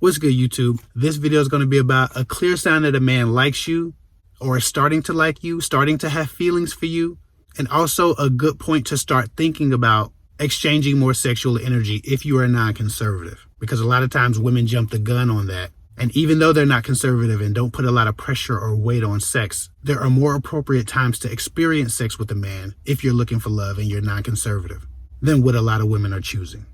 What's good, YouTube? This video is going to be about a clear sign that a man likes you or is starting to like you, starting to have feelings for you, and also a good point to start thinking about exchanging more sexual energy if you are non-conservative, because a lot of times women jump the gun on that. And even though they're not conservative and don't put a lot of pressure or weight on sex, there are more appropriate times to experience sex with a man if you're looking for love and you're non-conservative than what a lot of women are choosing.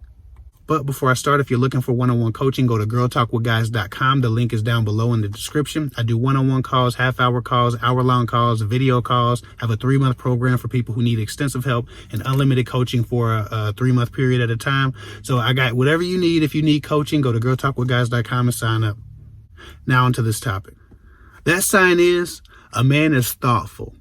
But before I start, if you're looking for one-on-one coaching, go to girltalkwithguys.com. The link is down below in the description. I do one-on-one calls, half-hour calls, hour-long calls, video calls. I have a 3-month program for people who need extensive help and unlimited coaching for a 3-month period at a time. So I got whatever you need. If you need coaching, go to girltalkwithguys.com and sign up. Now onto this topic. That sign is a man is thoughtful.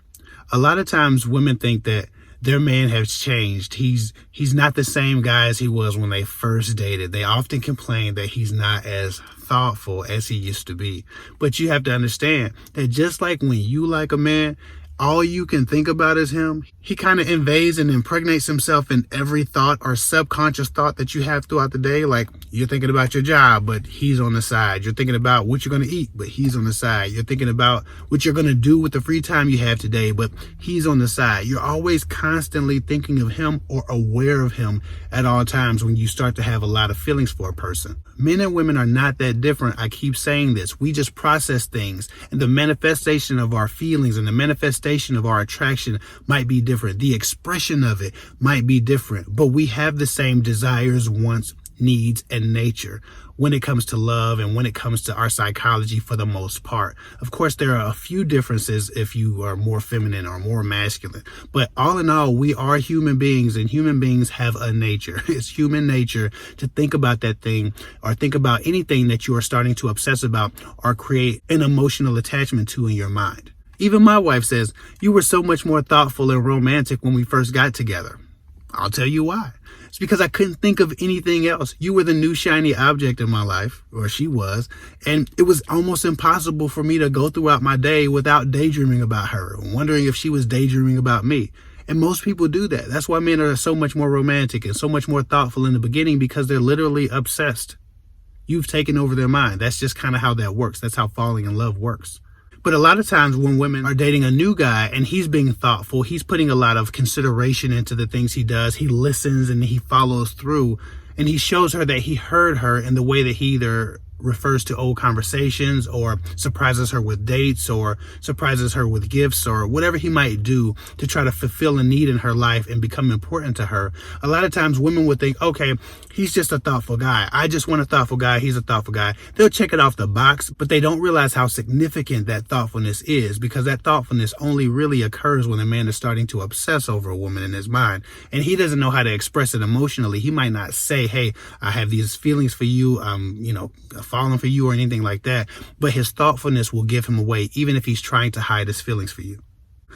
A lot of times women think that their man has changed. He's not the same guy as he was when they first dated. They often complain that he's not as thoughtful as he used to be. But you have to understand that just like when you like a man, all you can think about is him. He kind of invades and impregnates himself in every thought or subconscious thought that you have throughout the day. Like, you're thinking about your job, but he's on the side. You're thinking about what you're going to eat, but he's on the side. You're thinking about what you're going to do with the free time you have today, but he's on the side. You're always constantly thinking of him or aware of him at all times when you start to have a lot of feelings for a person. Men and women are not that different. I keep saying this. We just process things, and the manifestation of our feelings and the manifestation of our attraction might be different. The expression of it might be different, but we have the same desires, wants, needs, and nature when it comes to love and when it comes to our psychology for the most part. Of course, there are a few differences if you are more feminine or more masculine, but all in all, we are human beings, and human beings have a nature. It's human nature to think about that thing or think about anything that you are starting to obsess about or create an emotional attachment to in your mind. Even my wife says, "You were so much more thoughtful and romantic when we first got together." I'll tell you why. It's because I couldn't think of anything else. You were the new shiny object in my life, or she was, and it was almost impossible for me to go throughout my day without daydreaming about her, wondering if she was daydreaming about me. And most people do that. That's why men are so much more romantic and so much more thoughtful in the beginning, because they're literally obsessed. You've taken over their mind. That's just kind of how that works. That's how falling in love works. But a lot of times when women are dating a new guy and he's being thoughtful, he's putting a lot of consideration into the things he does. He listens and he follows through, and he shows her that he heard her in the way that he either refers to old conversations or surprises her with dates or surprises her with gifts or whatever he might do to try to fulfill a need in her life and become important to her. A lot of times women would think, okay, he's just a thoughtful guy. I just want a thoughtful guy. He's a thoughtful guy. They'll check it off the box, but they don't realize how significant that thoughtfulness is, because that thoughtfulness only really occurs when a man is starting to obsess over a woman in his mind, and he doesn't know how to express it emotionally. He might not say, "Hey, I have these feelings for you. Falling for you," or anything like that, but his thoughtfulness will give him away, even if he's trying to hide his feelings for you.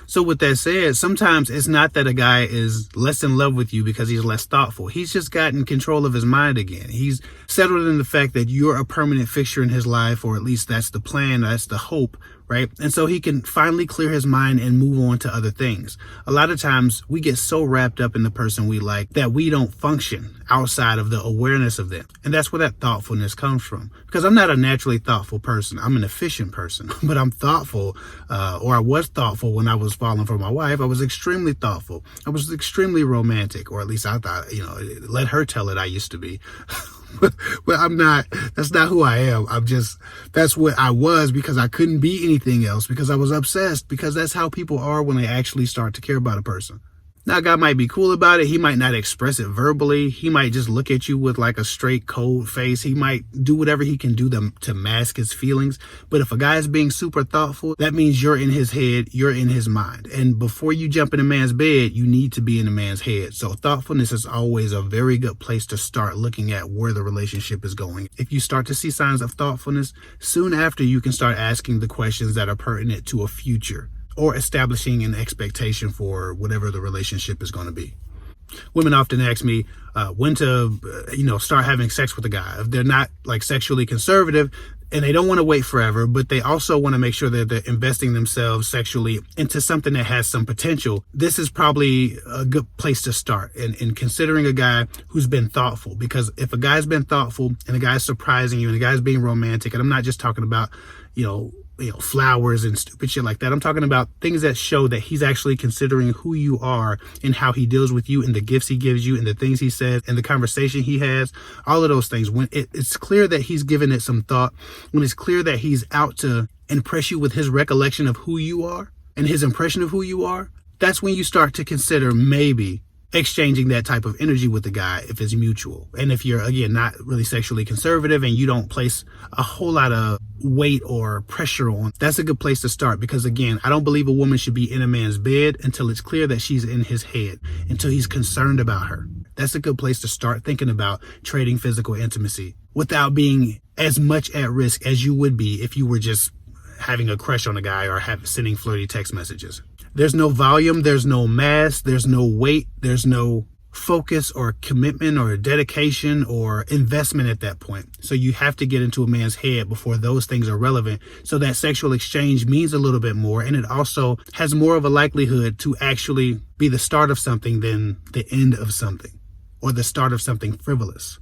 So with that said, sometimes it's not that a guy is less in love with you because he's less thoughtful. He's just gotten control of his mind again. He's settled in the fact that you're a permanent fixture in his life, or at least that's the plan, that's the hope, right? And so he can finally clear his mind and move on to other things. A lot of times we get so wrapped up in the person we like that we don't function outside of the awareness of them. And that's where that thoughtfulness comes from. Because I'm not a naturally thoughtful person. I'm an efficient person, but I'm thoughtful, or I was thoughtful when I was falling for my wife. I was extremely thoughtful. I was extremely romantic, or at least I thought, let her tell it I used to be. But I'm not, that's not who I am. That's what I was, because I couldn't be anything else, because I was obsessed, because that's how people are when they actually start to care about a person. Now, a guy might be cool about it. He might not express it verbally. He might just look at you with like a straight, cold face. He might do whatever he can do to mask his feelings. But if a guy is being super thoughtful, that means you're in his head, you're in his mind. And before you jump in a man's bed, you need to be in a man's head. So thoughtfulness is always a very good place to start looking at where the relationship is going. If you start to see signs of thoughtfulness, soon after you can start asking the questions that are pertinent to a future, or establishing an expectation for whatever the relationship is going to be. Women often ask me when to, start having sex with a guy. If they're not like sexually conservative, And they don't want to wait forever, but they also want to make sure that they're investing themselves sexually into something that has some potential. This is probably a good place to start in considering a guy who's been thoughtful. Because if a guy's been thoughtful and a guy's surprising you and a guy's being romantic, and I'm not just talking about, flowers and stupid shit like that. I'm talking about things that show that he's actually considering who you are and how he deals with you and the gifts he gives you and the things he says and the conversation he has, all of those things. When it's clear that he's given it some thought, when it's clear that he's out to impress you with his recollection of who you are and his impression of who you are, that's when you start to consider maybe exchanging that type of energy with the guy if it's mutual. And if you're, again, not really sexually conservative and you don't place a whole lot of weight or pressure on, that's a good place to start. Because again, I don't believe a woman should be in a man's bed until it's clear that she's in his head, until he's concerned about her. That's a good place to start thinking about trading physical intimacy without being as much at risk as you would be if you were just having a crush on a guy or sending flirty text messages. There's no volume, there's no mass, there's no weight, there's no focus or commitment or dedication or investment at that point. So you have to get into a man's head before those things are relevant. So that sexual exchange means a little bit more, and it also has more of a likelihood to actually be the start of something than the end of something or the start of something frivolous.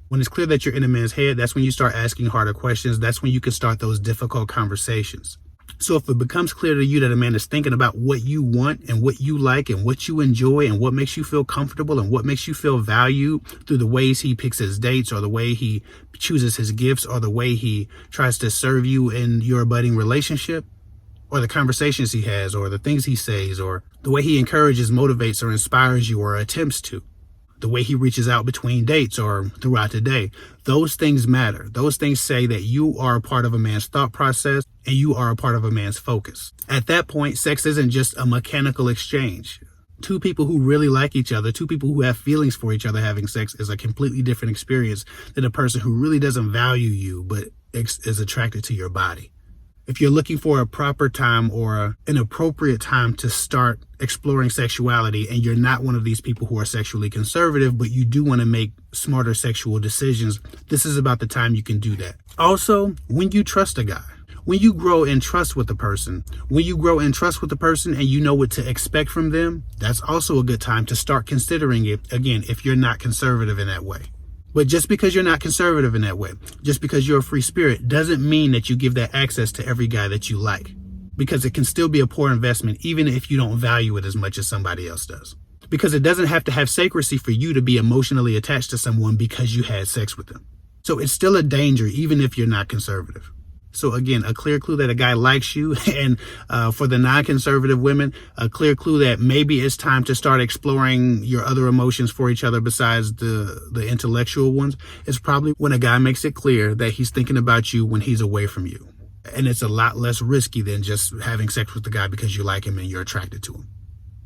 When it's clear that you're in a man's head, that's when you start asking harder questions. That's when you can start those difficult conversations. So if it becomes clear to you that a man is thinking about what you want and what you like and what you enjoy and what makes you feel comfortable and what makes you feel valued through the ways he picks his dates or the way he chooses his gifts or the way he tries to serve you in your budding relationship, or the conversations he has or the things he says or the way he encourages, motivates, or inspires you or attempts to, the way he reaches out between dates or throughout the day. Those things matter. Those things say that you are a part of a man's thought process and you are a part of a man's focus. At that point, sex isn't just a mechanical exchange. Two people who really like each other, two people who have feelings for each other having sex is a completely different experience than a person who really doesn't value you but is attracted to your body. If you're looking for a proper time or an appropriate time to start exploring sexuality and you're not one of these people who are sexually conservative, but you do want to make smarter sexual decisions, this is about the time you can do that. Also, when you trust a guy, when you grow in trust with the person, and you know what to expect from them, that's also a good time to start considering it, again, if you're not conservative in that way. But just because you're not conservative in that way, just because you're a free spirit, doesn't mean that you give that access to every guy that you like. Because it can still be a poor investment, even if you don't value it as much as somebody else does. Because it doesn't have to have sacredcy for you to be emotionally attached to someone because you had sex with them. So it's still a danger, even if you're not conservative. So again, a clear clue that a guy likes you, and for the non-conservative women, a clear clue that maybe it's time to start exploring your other emotions for each other besides the intellectual ones, is probably when a guy makes it clear that he's thinking about you when he's away from you. And it's a lot less risky than just having sex with the guy because you like him and you're attracted to him.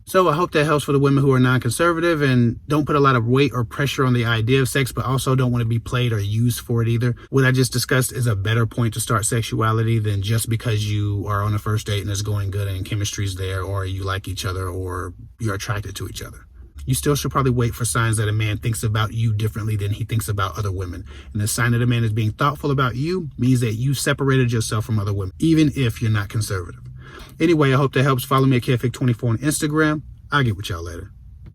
So I hope that helps for the women who are non-conservative and don't put a lot of weight or pressure on the idea of sex, but also don't want to be played or used for it either. What I just discussed is a better point to start sexuality than just because you are on a first date and it's going good and chemistry's there, or you like each other, or you're attracted to each other. You still should probably wait for signs that a man thinks about you differently than he thinks about other women. And the sign that a man is being thoughtful about you means that you separated yourself from other women, even if you're not conservative. Anyway, I hope that helps. Follow me at KidFig24 on Instagram. I'll get with y'all later.